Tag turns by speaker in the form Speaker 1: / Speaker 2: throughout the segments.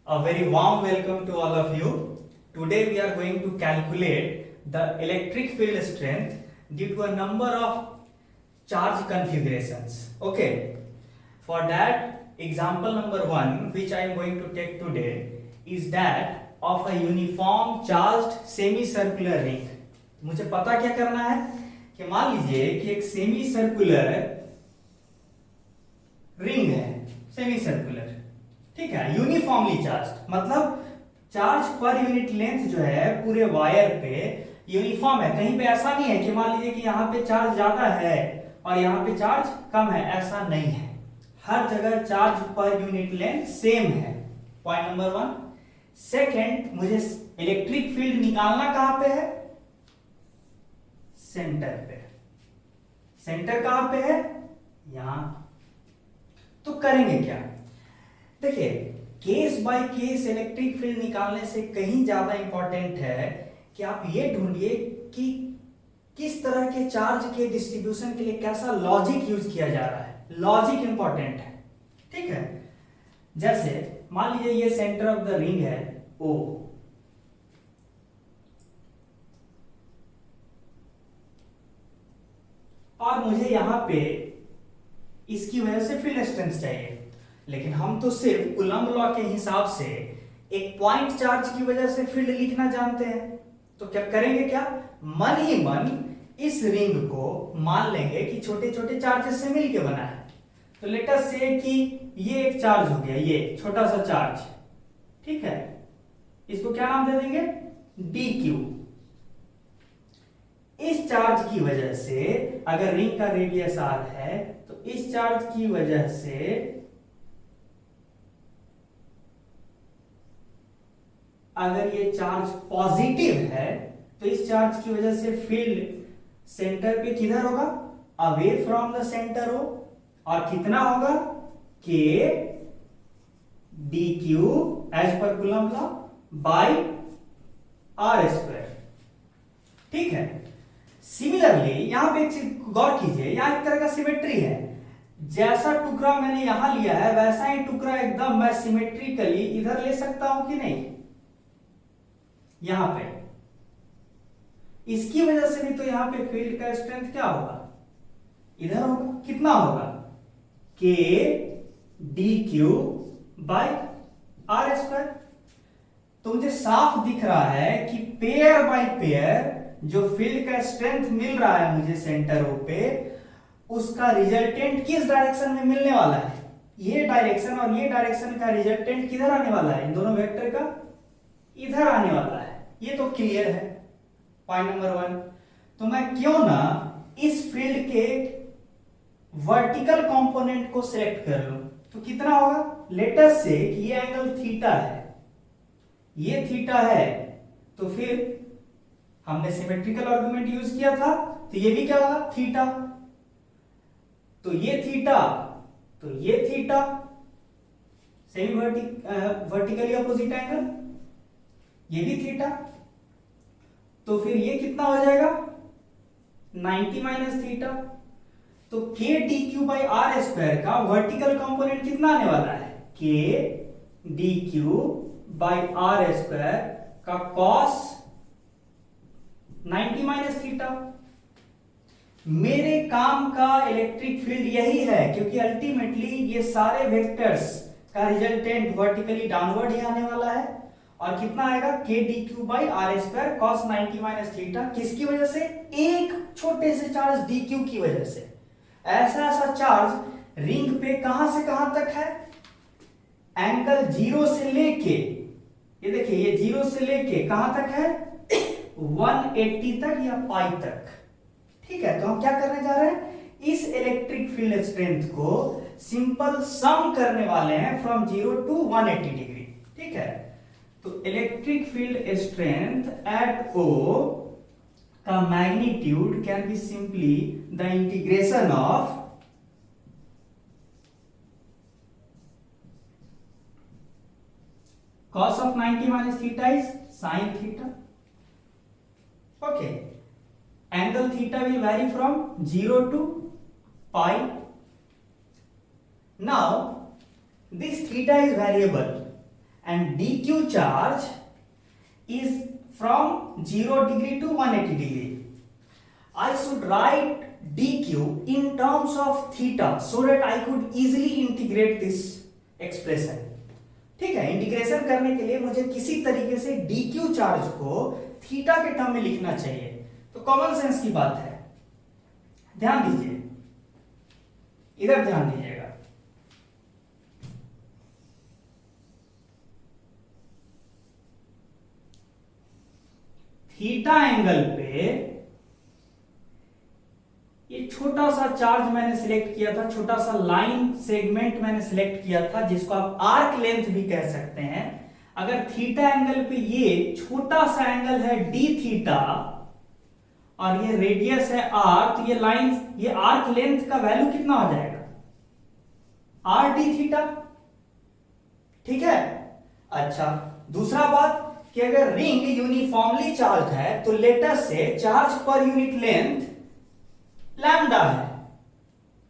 Speaker 1: A very warm welcome to all of you. Today we are going to calculate the electric field strength due to a number of charge configurations. Okay. For that, example number 1 which I am going to take today is that of a uniform charged semicircular ring. मुझे पता क्या करना है कि मान लीजिए कि एक सेमी सर्कुलर रिंग है, सेमी सर्कुलर, ठीक है, यूनिफॉर्मली चार्ज, मतलब चार्ज पर यूनिट लेंथ जो है पूरे वायर पे यूनिफॉर्म है। कहीं पे ऐसा नहीं है कि मान लीजिए कि यहाँ पे चार्ज ज्यादा है और यहाँ पे चार्ज कम है, ऐसा नहीं है। हर जगह charge per unit length same है। Point number 1। सेकेंड, मुझे इलेक्ट्रिक फील्ड निकालना कहां पे है? सेंटर पे। सेंटर कहां पे है? यहां। तो करेंगे क्या? देखिए, case by case electric field निकालने से कहीं ज्यादा इंपॉर्टेंट है कि आप ये ढूंढिए कि किस तरह के चार्ज के डिस्ट्रीब्यूशन के लिए कैसा लॉजिक यूज किया जा रहा है। लॉजिक इंपॉर्टेंट है, ठीक है। जैसे मान लीजिए ये सेंटर ऑफ द रिंग है O, और मुझे यहां पे इसकी वजह से फील्ड स्ट्रेंथ चाहिए, लेकिन हम तो सिर्फ कूलम्ब लॉ के हिसाब से एक पॉइंट चार्ज की वजह से फील्ड लिखना जानते हैं। तो क्या करेंगे, क्या मन ही मन इस रिंग को मान लेंगे कि छोटे छोटे चार्जेस से मिलकर बना है। तो लेट अस से कि ये एक चार्ज हो गया, ये छोटा सा चार्ज, ठीक है, इसको क्या नाम दे देंगे? dq। इस चार्ज की वजह से अगर रिंग का रेडियस r है तो इस चार्ज की वजह से अगर ये चार्ज पॉजिटिव है तो इस चार्ज की वजह से फील्ड सेंटर पे किधर होगा? अवे फ्रॉम द सेंटर हो, और कितना होगा? k dq as per Coulomb law by r square, ठीक है। सिमिलरली यहां पे एक चीज गौर कीजिए, यहां एक तरह का सिमेट्री है। जैसा टुकड़ा मैंने यहां लिया है वैसा ही टुकड़ा एकदम मैं सिमेट्रिकली इधर ले सकता हूं कि नहीं? यहां पे इसकी वजह से भी तो यहां पे फील्ड का स्ट्रेंथ क्या होगा? इधर होगा। कितना होगा? k dq by r square. तो मुझे साफ दिख रहा है कि पेयर बाय पेयर जो फील्ड का स्ट्रेंथ मिल रहा है मुझे सेंटर ओ पे, उसका रिजल्टेंट किस डायरेक्शन में मिलने वाला है? ये डायरेक्शन और ये डायरेक्शन का रिजल्टेंट किधर आने वाला है? इन दोनों वेक्टर का इधर आने वाला है। ये तो क्लियर है, पॉइंट नंबर 1। तो मैं क्यों ना इस फील्ड के वर्टिकल कंपोनेंट को सिलेक्ट कर लूं। तो कितना होगा? लेट अस से कि ये एंगल थीटा है, ये थीटा है, तो फिर हमने सिमेट्रिकल आर्गुमेंट यूज किया था, तो ये भी क्या होगा? थीटा। तो ये थीटा, तो ये theta, semi vertically opposite angle, ये भी थीटा। तो फिर ये कितना हो जाएगा? 90 माइनस थीटा। तो k dq by r square का वर्टिकल कंपोनेंट कितना आने वाला है? k dq by r square का cos 90 माइनस थीटा। मेरे काम का इलेक्ट्रिक फील्ड यही है, क्योंकि अल्टीमेटली ये सारे वेक्टर्स का रिजल्टेंट वर्टिकली डाउनवर्ड ही आने वाला है। और कितना आएगा? k dq by r square cos 90 minus theta. किसकी वजह से? एक छोटे से चार्ज dq की वजह से। ऐसा ऐसा चार्ज रिंग पे कहां से कहां तक है? एंगल 0 से लेके, ये देखिए, ये 0 से लेके कहां तक है? 180 तक या पाई तक, ठीक है। तो हम क्या करने जा रहे हैं? इस इलेक्ट्रिक फील्ड स्ट्रेंथ को सिंपल सम करने वाले हैं फ्रॉम 0 टू 180 डिग्री, ठीक है। तो electric field strength eight O का magnitude can be simply the integration of cos of 90 minus theta is sin theta. Okay, angle theta will vary from 0 to pi. Now this theta is variable and dq charge is from 0 degree to 180 degree. I should write dq in terms of theta so that I could easily integrate this expression. ठीक है, integration करने के लिए मुझे किसी तरीके से dq charge को थीटा के टर्म में लिखना चाहिए. तो कॉमन सेंस की बात है, ध्यान दीजिए, इधर ध्यान दीजिएगा. थीटा एंगल पे ये छोटा सा चार्ज मैंने सिलेक्ट किया था, छोटा सा लाइन सेगमेंट मैंने सिलेक्ट किया था, जिसको आप आर्क लेंथ भी कह सकते हैं. अगर थीटा एंगल पे ये छोटा सा एंगल है डी थीटा और ये रेडियस है आर, तो ये लाइन, ये आर्क लेंथ का वैल्यू कितना हो जाएगा? Are d theta. ठीक है. अच्छा, दूसरा बात कि अगर रिंग यूनिफॉर्मली चार्ज है तो लेटर से charge per unit length lambda है.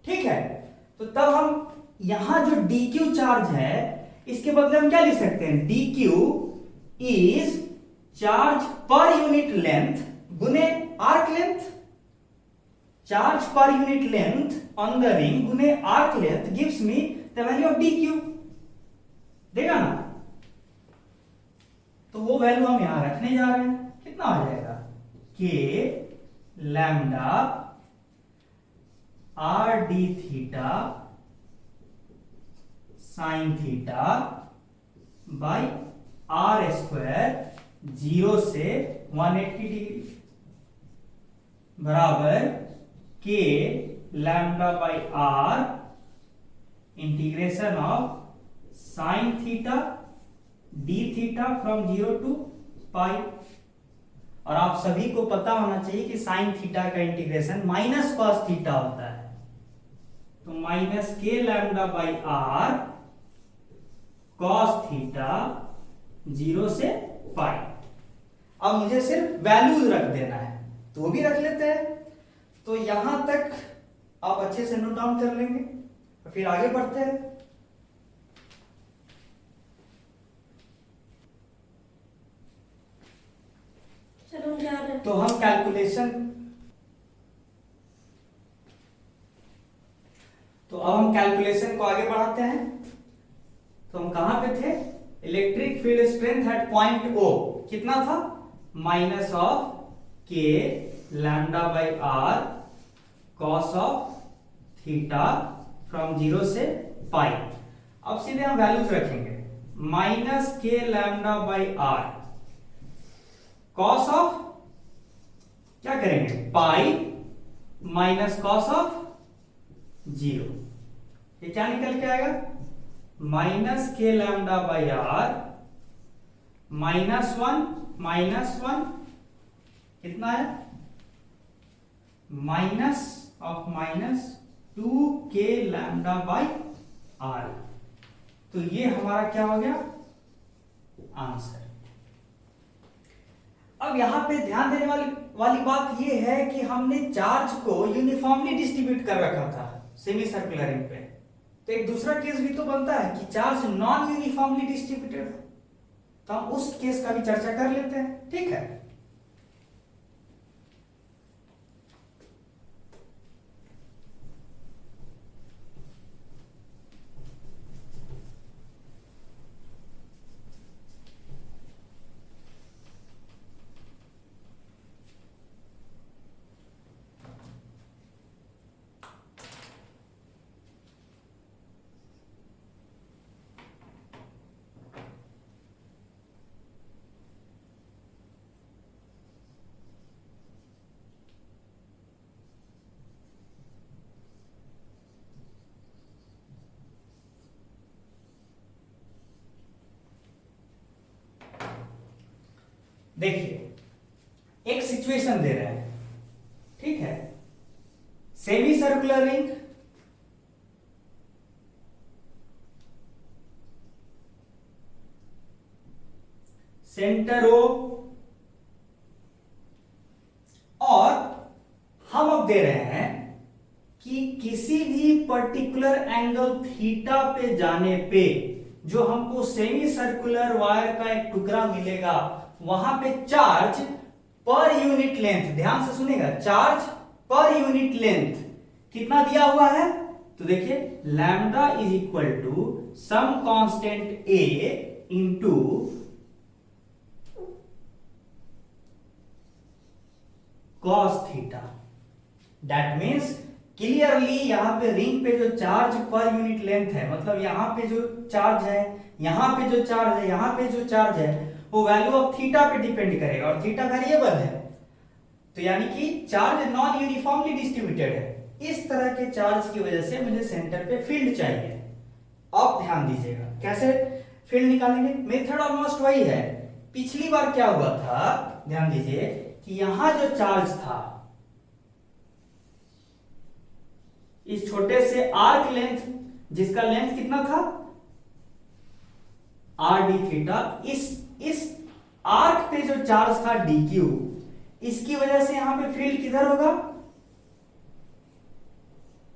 Speaker 1: ठीक है. तो तब हम यहां जो dq चार्ज है इसके बदले हम क्या लिख सकते हैं? dq is charge per unit length गुने arc length. Charge per unit length on the ring गुने arc length gives me the value of dq. देगा ना? तो वो वैल्यू हम यहां रखने जा रहे हैं. कितना आ जाएगा? k lambda R d theta sine theta by are square 0 से 180 डिग्री बराबर k lambda by R integration of sine theta d theta from 0 to pi. और आप सभी को पता होना चाहिए कि साइन थीटा का इंटीग्रेशन माइनस कॉस थीटा होता है. तो minus k lambda by are cos theta 0 से पाई. अब मुझे सिर्फ वैल्यूज रख देना है, तो वो भी रख लेते हैं. तो यहां तक आप अच्छे से नोट डाउन कर लेंगे और फिर आगे बढ़ते हैं.
Speaker 2: चलो जा रहे हैं.
Speaker 1: तो हम कैलकुलेशन को आगे बढ़ाते हैं. तो हम कहां पे थे? Electric field strength at point O कितना था? Minus of k lambda by are cos of theta from 0 से पाई. अब सीधे हम वैल्यूज रखेंगे. Minus k lambda by are cos of, क्या करेंगे? Pi minus cos of 0. ये क्या निकल के आएगा? Minus k lambda by r minus one कितना है? माइनस ऑफ माइनस 2 के लैम्डा बाई आर. तो ये हमारा क्या हो गया? आंसर. अब यहां पे ध्यान देने वाली बात यह है कि हमने चार्ज को यूनिफॉर्मली डिस्ट्रीब्यूट कर रखा था सेमी सर्कुलर रिंग पे. तो एक दूसरा केस भी तो बनता है कि चार्ज नॉन यूनिफॉर्मली डिस्ट्रीब्यूटेड हो, तो हम उस केस का भी चर्चा कर लेते हैं. ठीक है. देखिए, एक सिचुएशन दे रहे हैं. ठीक है. Semi circular ring, center O, और हम अब दे रहे हैं कि किसी भी पर्टिकुलर एंगल थीटा पे जाने पे जो हमको सेमी सर्कुलर वायर का एक टुकड़ा मिलेगा, वहां पे चार्ज पर यूनिट लेंथ, ध्यान से सुनेगा, चार्ज पर यूनिट लेंथ कितना दिया हुआ है? तो देखिए lambda is equal to some constant A into cos theta. That means clearly यहां पे रिंग पे जो चार्ज पर यूनिट लेंथ है, मतलब यहां पे जो चार्ज है, यहां पे जो चार्ज है, यहां पे जो चार्ज है, वो वैल्यू ऑफ थीटा पे डिपेंड करेगा, और थीटा वेरिएबल है, तो यानी कि चार्ज नॉन यूनिफॉर्मली डिस्ट्रीब्यूटेड है। इस तरह के चार्ज की वजह से मुझे सेंटर पे फील्ड चाहिए। अब ध्यान दीजिएगा कैसे फील्ड निकालेंगे। मेथड ऑलमोस्ट वही है। पिछली बार क्या हुआ था, ध्यान दीजिए कि यहां जो चार्ज था, इस छोटे से आर्क लेंथ, जिसका लेंथ कितना था आर डी थीटा, इस आर्क पे जो चार्ज था डी क्यू, इसकी वजह से यहां पे फील्ड किधर होगा,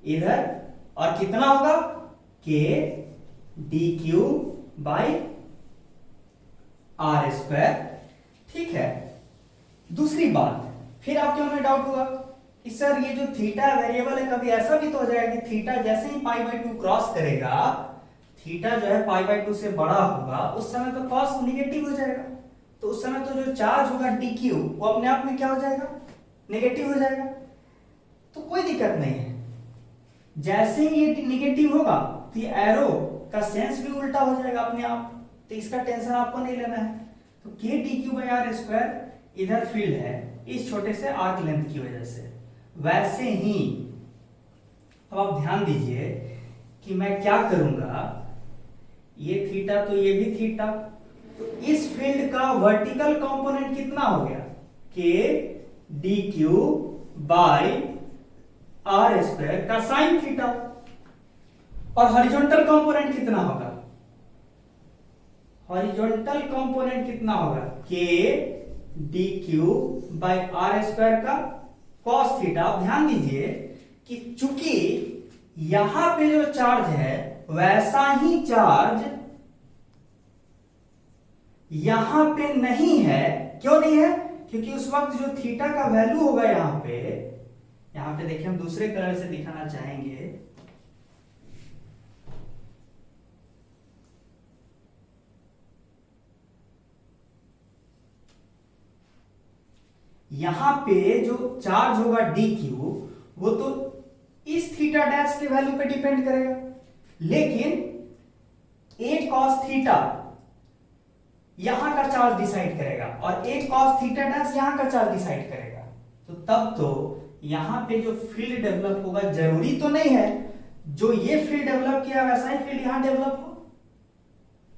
Speaker 1: इधर, और कितना होगा k d q by are square. ठीक है, दूसरी बात, फिर आपके मन में डाउट होगा कि सर ये जो थीटा वेरिएबल है, कभी ऐसा भी तो हो जाएगा कि थीटा जैसे ही पाई बाई 2 क्रॉस करेगा, थीटा जो है पाई बाई 2 से बड़ा होगा, उस समय तो कॉस निगेटिव हो जाएगा, तो उस समय तो जो चार्ज होगा डी क्यू वो अपने आप में क्या हो जाएगा, नेगेटिव हो जाएगा। तो कोई दिक्कत नहीं है, जैसे ही ये निगेटिव होगा तो ये एरो का सेंस भी उल्टा हो जाएगा अपने आप, तो इसका टेंशन आपको नहीं लेना है। तो k d q by are square इधर फील्ड है इस छोटे से आर्क लेंथ की वजह से। वैसे ही अब आप ध्यान दीजिए कि मैं क्या करूंगा, ये थीटा तो ये भी थीटा, तो इस फील्ड का वर्टिकल कंपोनेंट कितना हो गया, k d q by are square का साइन थीटा, और हॉरिजॉन्टल कंपोनेंट कितना होगा, हॉरिजॉन्टल कंपोनेंट कितना होगा, k d q by are square का कॉस थीटा। आप ध्यान दीजिए कि चूंकि यहां पे जो चार्ज है वैसा ही चार्ज यहां पे नहीं है। क्यों नहीं है? क्योंकि उस वक्त जो थीटा का वैल्यू होगा यहां पे देखिए, हम दूसरे कलर से दिखाना चाहेंगे, यहां पे जो चार्ज होगा डी क्यू, वो तो इस थीटा डैश के वैल्यू पे डिपेंड करेगा, लेकिन ए कॉस थीटा यहां का चार्ज डिसाइड करेगा, और ए कॉस थीटा डैश यहां का चार्ज डिसाइड करेगा। तो तब तो यहां पे जो फील्ड डेवलप होगा, जरूरी तो नहीं है जो ये फील्ड डेवलप किया वैसा ही फील्ड यहां डेवलप हो,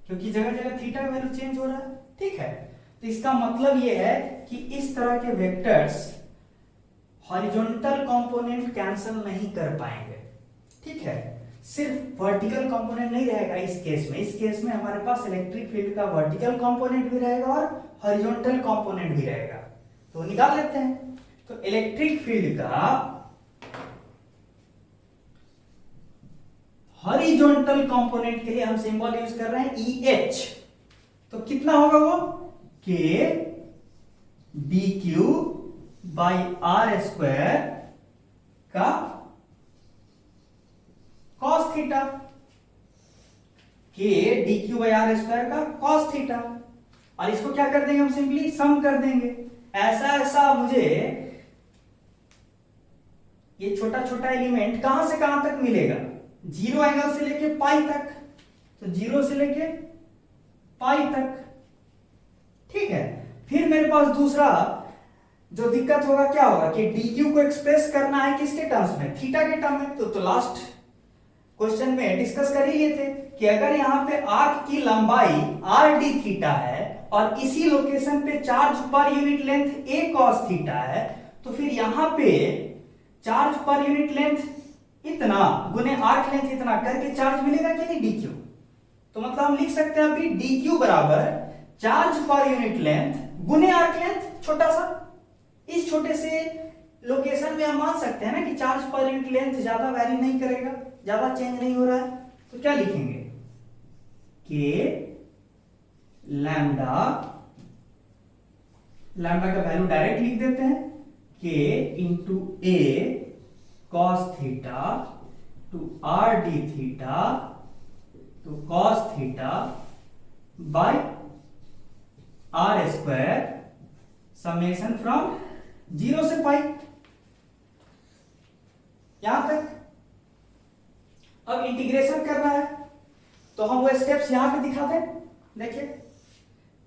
Speaker 1: क्योंकि जगह जगह थीटा का वैल्यू चेंज हो रहा है। ठीक है, तो इसका मतलब यह है कि इस तरह के वेक्टर्स हॉरिजॉन्टल कंपोनेंट कैंसिल नहीं कर पाएंगे। ठीक है, सिर्फ वर्टिकल कंपोनेंट नहीं रहेगा इस केस में। इस केस में हमारे पास इलेक्ट्रिक फील्ड का वर्टिकल कंपोनेंट भी रहेगा और हॉरिजॉन्टल कंपोनेंट भी रहेगा, तो निकाल लेते हैं। तो इलेक्ट्रिक फील्ड का हॉरिजॉन्टल कंपोनेंट के लिए हम सिंबल यूज कर रहे हैं EH, तो कितना होगा वो, k d q by are square का cos theta, k d q by are square का कॉस थीटा, और इसको क्या कर देंगे हम, सिंपली सम कर देंगे। ऐसा मुझे ये छोटा छोटा एलिमेंट कहां से कहां तक मिलेगा, 0 एंगल से लेके पाई तक, तो 0 से लेके पाई तक। ठीक है, फिर मेरे पास दूसरा जो दिक्कत होगा क्या होगा कि डी क्यू को एक्सप्रेस करना है किसके टर्म्स में, थीटा के टर्म में। तो लास्ट क्वेश्चन में डिस्कस कर ही लिए थे कि अगर यहां पे आर्क की लंबाई आर डी थीटा है और इसी लोकेशन पे चार्ज पर यूनिट लेंथ ए कॉस थीटा है, तो फिर यहां पे चार्ज पर यूनिट लेंथ इतना गुने आर्क लेंथ इतना करके चार्ज मिलेगा कि नहीं, डी क्यू। तो मतलब हम लिख सकते हैं अभी डी क्यू बराबर चार्ज पर यूनिट लेंथ गुने आर्क लेंथ छोटा सा। इस छोटे से लोकेशन में हम मान सकते हैं ना कि चार्ज पर यूनिट लेंथ ज्यादा वैरी नहीं करेगा, ज्यादा चेंज नहीं हो रहा है, तो क्या लिखेंगे के लैम्डा, लैम्डा का वैल्यू डायरेक्ट लिख देते हैं, k into A cos theta to r d theta to cos theta by r square summation from 0 से पाई। यहां तक। अब इंटीग्रेशन करना है तो हम वो स्टेप्स यहां पे दिखा दें। देखिए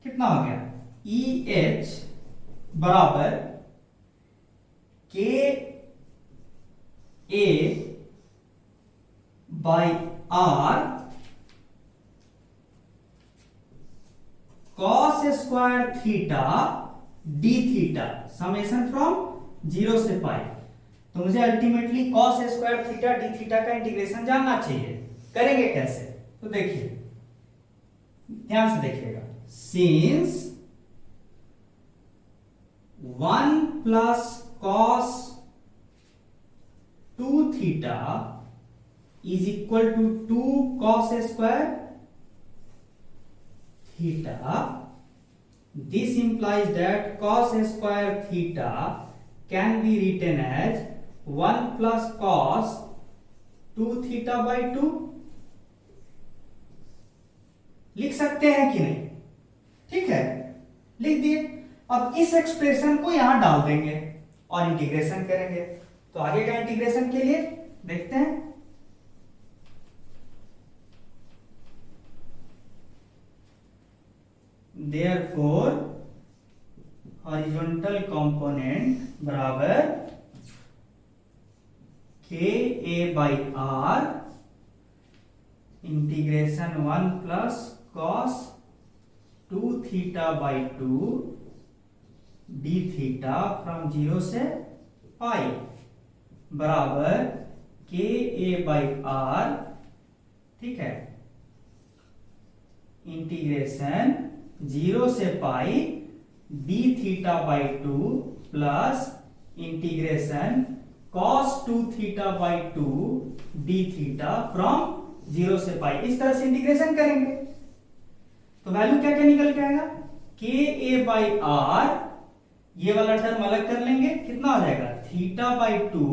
Speaker 1: कितना हो गया, ई एच बराबर k A by are cos square theta d theta summation from 0 से पाई। तो मुझे ultimately cos square theta d theta का इंटीग्रेशन जानना चाहिए। करेंगे कैसे? तो देखिए ध्यान से देखिएगा, since 1 plus cos 2 theta is equal to 2 cos square theta, this implies that cos square theta can be written as 1 plus cos 2 theta by 2। लिख सकते हैं कि नहीं? ठीक है, लिख दिए। अब इस एक्सप्रेशन को यहां डाल देंगे और इंटीग्रेशन करेंगे। तो आगे का इंटीग्रेशन के लिए देखते हैं। Therefore horizontal component बराबर k A by R integration 1 plus cos 2 theta by 2 d theta from 0 से पाई बराबर के ए बाई आर, ठीक है, इंटीग्रेशन 0 से pi d theta by 2 plus integration cos 2 theta by 2 d theta from 0 से पाई। इस तरह से इंटीग्रेशन करेंगे तो वैल्यू क्या क्या निकल के आएगा, के ए बाई आर, ये वाला टर्म अलग कर लेंगे, कितना हो जाएगा थीटा बाई 2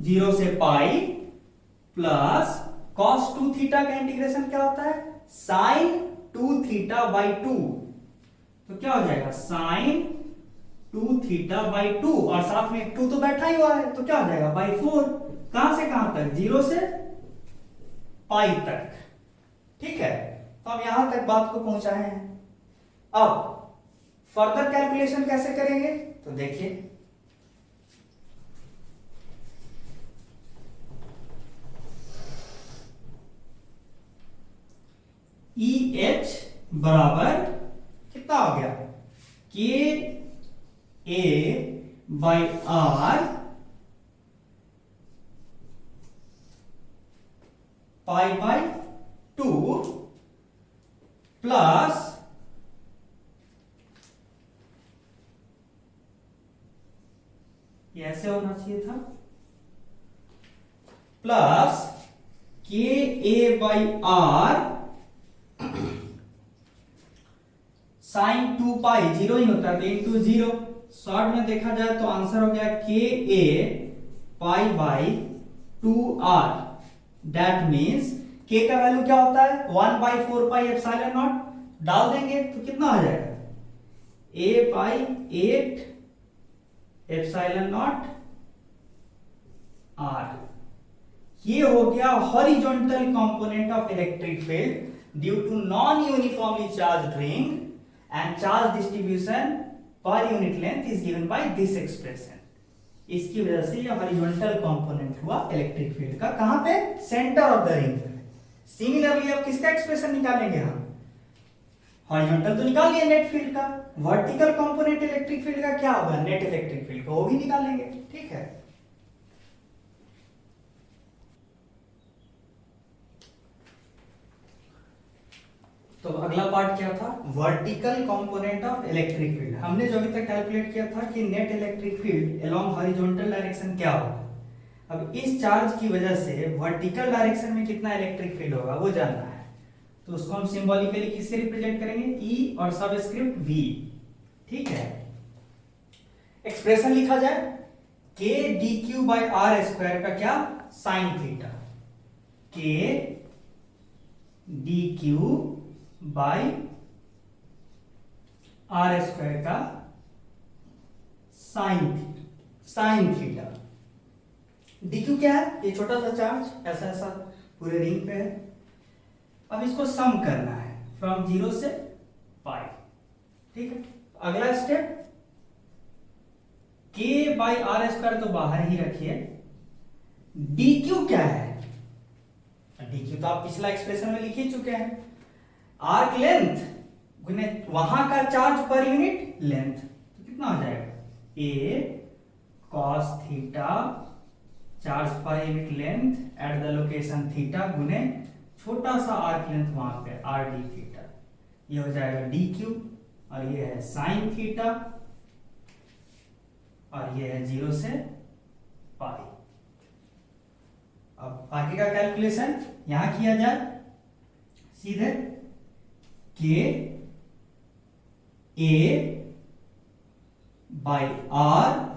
Speaker 1: 0 से पाई प्लस कॉस 2 थीटा का इंटीग्रेशन क्या होता है, साइन 2 थीटा बाई 2। तो क्या हो जाएगा साइन 2 थीटा बाई 2 और साथ में 2 तो बैठा ही हुआ है तो क्या हो जाएगा बाई 4। कहां से कहां तक, 0 से पाई तक। ठीक है, तो हम यहां तक बात को पहुंचाए हैं। अब फर्दर कैलकुलेशन कैसे करेंगे तो देखिए, ई एच बराबर कितना हो गया, k A by R pi by 2 plus ऐसे होना चाहिए था, plus k A by R sine 2 pi, 0 ही होता है तो इंटू 0। शॉर्ट में देखा जाए तो आंसर हो गया k A pi by 2 R. That means k का वैल्यू क्या होता है 1 बाई 4 पाई एप्सिलॉन नॉट, डाल देंगे तो कितना हो जाएगा A pi 8 epsilon naught r. ये हो गया horizontal component of electric field due to non uniformly charged ring and charge distribution per unit length is given by this expression। इसकी वजह से ये हॉरिजॉन्टल कंपोनेंट हुआ इलेक्ट्रिक फील्ड का, कहां पे, centre of the ring. Similarly अब किसका एक्सप्रेशन निकालेंगे हम, हॉरिजॉन्टल तो निकाल लिया नेट फील्ड का, वर्टिकल कंपोनेंट इलेक्ट्रिक फील्ड का क्या होगा, नेट इलेक्ट्रिक फील्ड का, वो भी निकालेंगे। ठीक है, तो अगला पार्ट क्या था, vertical component of electric field. हमने जो अभी तक कैलकुलेट किया था कि net electric field along horizontal direction क्या होगा। अब इस चार्ज की वजह से वर्टिकल डायरेक्शन में कितना इलेक्ट्रिक फील्ड होगा वो जानना है। तो उसको हम सिंबॉलिकली किससे रिप्रेजेंट करेंगे, ई और सबस्क्रिप्ट वी। ठीक है, एक्सप्रेशन लिखा जाए k d q by are square का क्या, sine theta, k d q by are square का साइन थीटा। डी क्यू क्या है, ये छोटा सा चार्ज ऐसा ऐसा पूरे रिंग पे है। अब इसको सम करना है फ्रॉम 0 से पाई। ठीक है, अगला स्टेप, के बाई आर स्क्वायर तो बाहर ही रखिए। डी क्यू क्या है, डी क्यू तो आप पिछला एक्सप्रेशन में लिख ही चुके हैं, आर्क लेंथ गुने वहां का चार्ज पर यूनिट लेंथ। तो कितना हो जाएगा, A cos theta charge per unit length at the location theta गुने छोटा सा आर्क लेंथ वहां पे आर डी थीटा। ये हो जाएगा डी क्यू, और ये है साइन थीटा, और ये है 0 से पाई। अब आगे का कैलकुलेशन यहां किया जाए, सीधे k A by R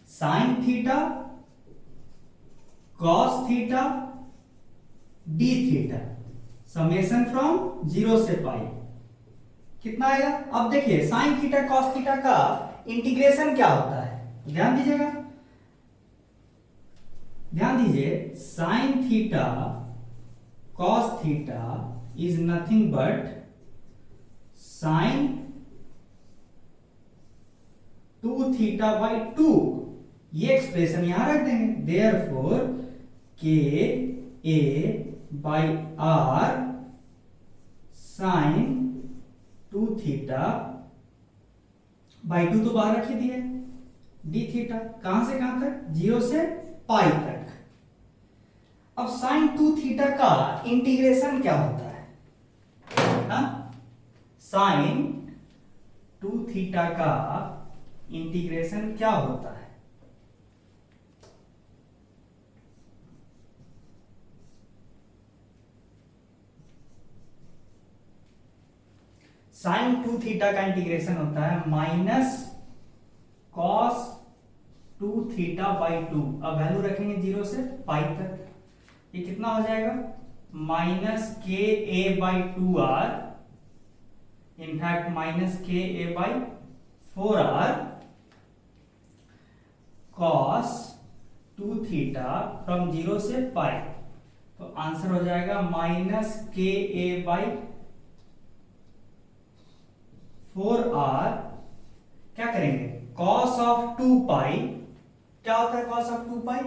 Speaker 1: sine theta cos theta d theta, summation from 0 से पाई। कितना आएगा, अब देखिए साइन थीटा कॉस थीटा का इंटीग्रेशन क्या होता है, ध्यान दीजिएगा, ध्यान दीजिए, sine theta cos theta is nothing but sine 2 theta by 2। ये एक्सप्रेशन यहां रख देंगे, therefore k A by R sine 2 theta by 2 तो बाहर रख ही दिए, डी थीटा कहां से कहां तक, 0 से पाई तक। अब साइन 2 थीटा का इंटीग्रेशन क्या होता है, साइन 2 थीटा का इंटीग्रेशन क्या होता है, साइन 2 थीटा का इंटीग्रेशन होता है माइनस कॉस 2 थीटा बाई 2। अब वैल्यू रखेंगे 0 से पाई तक, ये कितना हो जाएगा, minus k A by 2 R, in fact minus k A by 4 R cos 2 theta from 0 से पाई। तो आंसर हो जाएगा minus k A by 4 are, क्या करेंगे, कॉस ऑफ 2 पाई, क्या होता है कॉस ऑफ 2 पाई,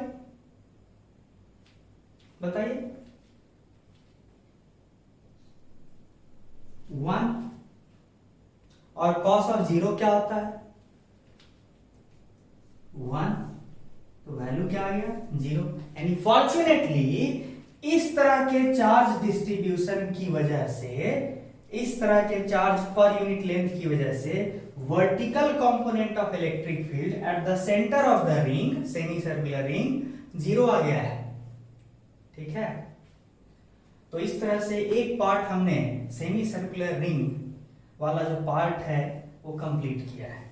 Speaker 1: बताइए, 1, और कॉस ऑफ 0 क्या होता है, 1, तो वैल्यू क्या आ गया, 0। यानी फॉर्चुनेटली इस तरह के चार्ज डिस्ट्रीब्यूशन की वजह से, इस तरह के चार्ज पर यूनिट लेंथ की वजह से vertical component of electric field at the centre of the ring, semi circular ring, 0 आ गया है। ठीक है, तो इस तरह से एक पार्ट हमने सेमी सर्कुलर रिंग वाला जो पार्ट है वो कंप्लीट किया है।